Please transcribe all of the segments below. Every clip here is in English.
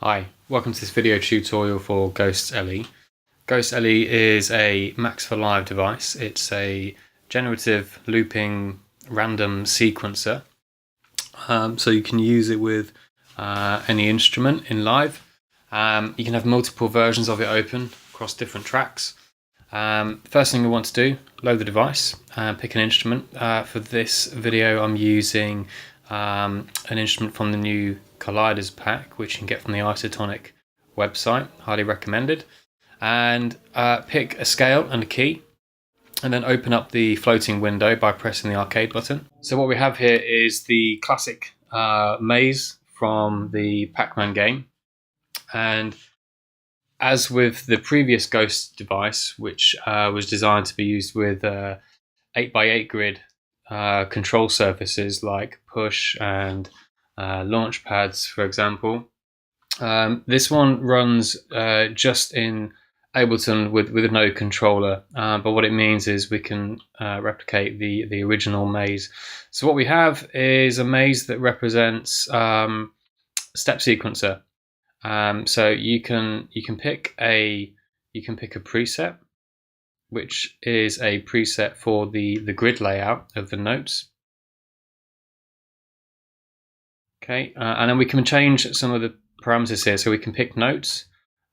Hi, welcome to this video tutorial for GhostsLE. GhostsLE is a Max for Live device. It's a generative looping random sequencer. So you can use it with any instrument in live. You can have multiple versions of it open across different tracks. First thing we want to do, load the device and pick an instrument. For this video I'm using an instrument from the new Colliders pack, which you can get from the Isotonik website, highly recommended. And pick a scale and a key, and then open up the floating window by pressing the arcade button. So what we have here is the classic maze from the PacMan game, and as with the previous Ghost device, which was designed to be used with 8x8 grid control surfaces like push and launch pads, for example. This one runs just in Ableton with no controller, but what it means is we can replicate the original maze. So what we have is a maze that represents step sequencer. So you can pick a preset, which is a preset for the grid layout of the notes. Okay, and then we can change some of the parameters here. So we can pick notes,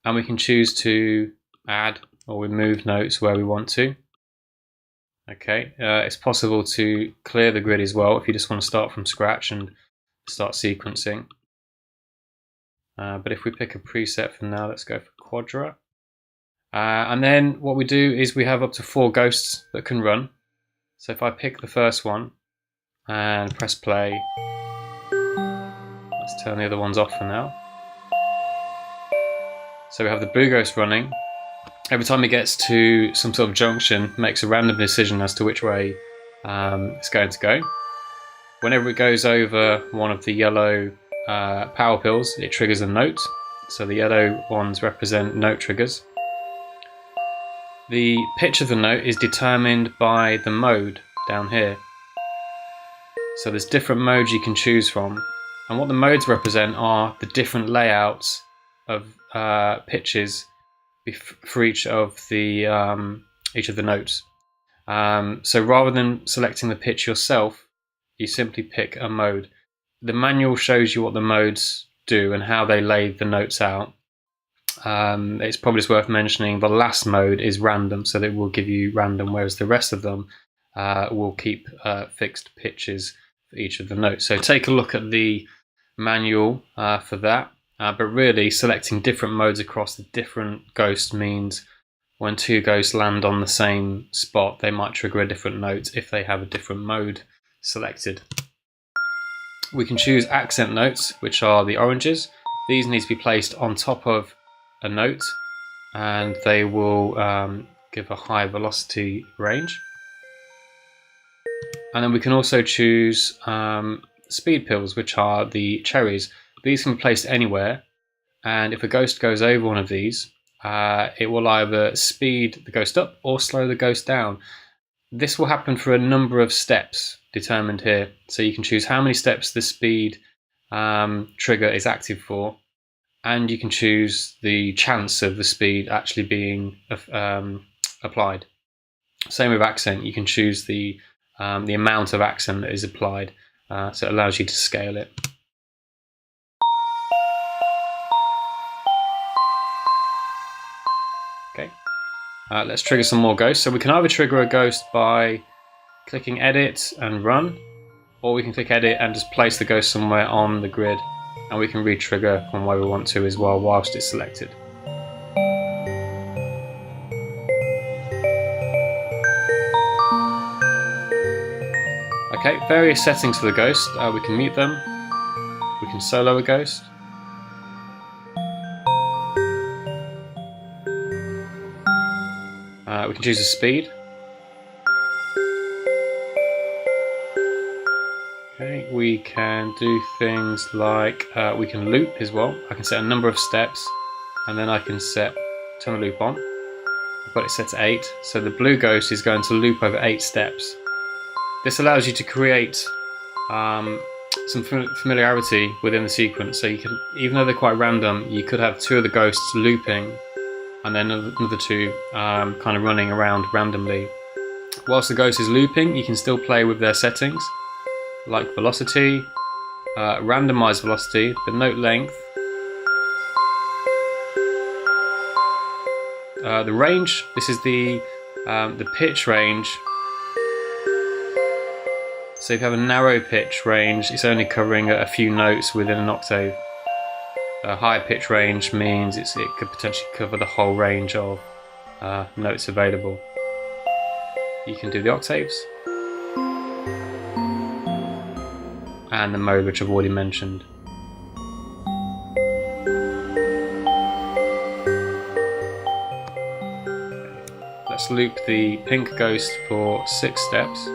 and we can choose to add or remove notes where we want to. Okay, it's possible to clear the grid as well if you just want to start from scratch and start sequencing. But if we pick a preset for now, let's go for Quadra. And then what we do is we have up to 4 ghosts that can run. So if I pick the first one and press play, let's turn the other ones off for now. So we have the blue ghost running. Every time it gets to some sort of junction, it makes a random decision as to which way it's going to go. Whenever it goes over one of the yellow power pills, it triggers a note. So the yellow ones represent note triggers. The pitch of the note is determined by the mode down here. So there's different modes you can choose from, and what the modes represent are the different layouts of pitches for each of the notes. So rather than selecting the pitch yourself, you simply pick a mode. The manual shows you what the modes do and how they lay the notes out. It's probably just worth mentioning the last mode is random, so that it will give you random, whereas the rest of them will keep fixed pitches for each of the notes. So take a look at the manual for that. But really, selecting different modes across the different ghosts means when 2 ghosts land on the same spot, they might trigger a different note if they have a different mode selected. We can choose accent notes, which are the oranges. These need to be placed on top of a note, and they will give a high velocity range. And then we can also choose speed pills, which are the cherries. These can be placed anywhere, and if a ghost goes over one of these, it will either speed the ghost up or slow the ghost down. This will happen for a number of steps determined here, so you can choose how many steps the speed trigger is active for, and you can choose the chance of the speed actually being applied. Same with accent, you can choose the amount of accent that is applied, so it allows you to scale it. Okay, let's trigger some more ghosts. So we can either trigger a ghost by clicking edit and run, or we can click edit and just place the ghost somewhere on the grid, and we can re-trigger from where we want to as well whilst it's selected. Okay, various settings for the ghost. We can mute them, we can solo a ghost, we can choose a speed. Okay, we can do things like we can loop as well. I can set a number of steps, and then I can turn the loop on. I've got it set to 8, so the blue ghost is going to loop over 8 steps. This allows you to create some familiarity within the sequence. So you can, even though they're quite random, you could have two of the ghosts looping and then another two kind of running around randomly. Whilst the ghost is looping, you can still play with their settings, like velocity, randomized velocity, the note length, the range. This is the pitch range. So if you have a narrow pitch range, it's only covering a few notes within an octave. A high pitch range means it could potentially cover the whole range of notes available. You can do the octaves and the mode, which I've already mentioned. Let's loop the pink ghost for 6 steps.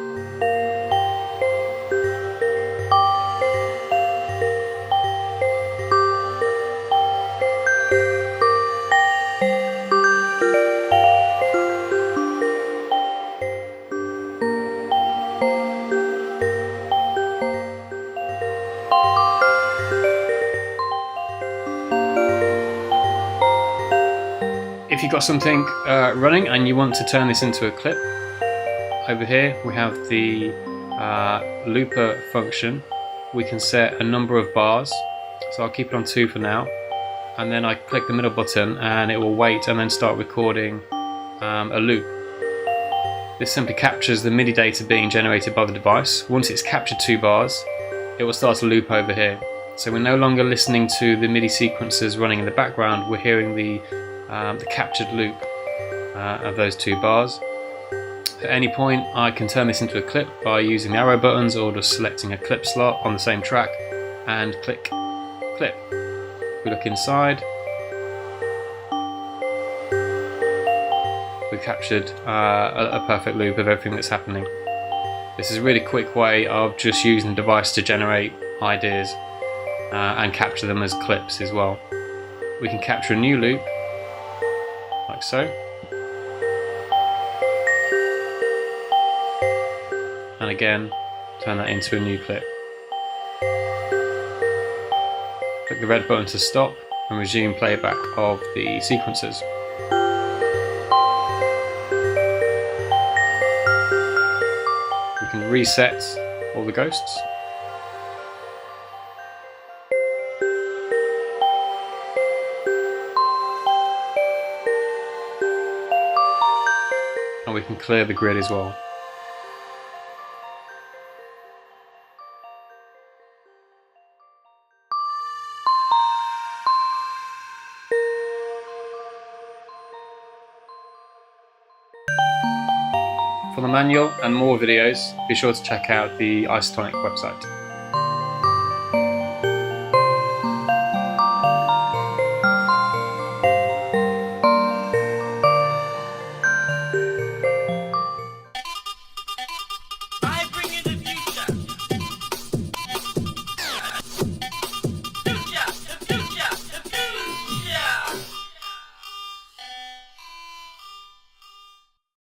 If you've got something running and you want to turn this into a clip, over here we have the looper function. We can set a number of bars, so I'll keep it on 2 for now, and then I click the middle button and it will wait and then start recording a loop. This simply captures the MIDI data being generated by the device. Once it's captured 2 bars, it will start a loop over here. So we're no longer listening to the MIDI sequences running in the background, we're hearing the captured loop of those 2 bars. At any point I can turn this into a clip by using the arrow buttons or just selecting a clip slot on the same track and click clip. If we look inside, we've captured a perfect loop of everything that's happening. This is a really quick way of just using the device to generate ideas and capture them as clips as well. We can capture a new loop like so, and again turn that into a new clip. Click the red button to stop and resume playback of the sequences. We can reset all the ghosts. And we can clear the grid as well. For the manual and more videos, be sure to check out the Isotonik website.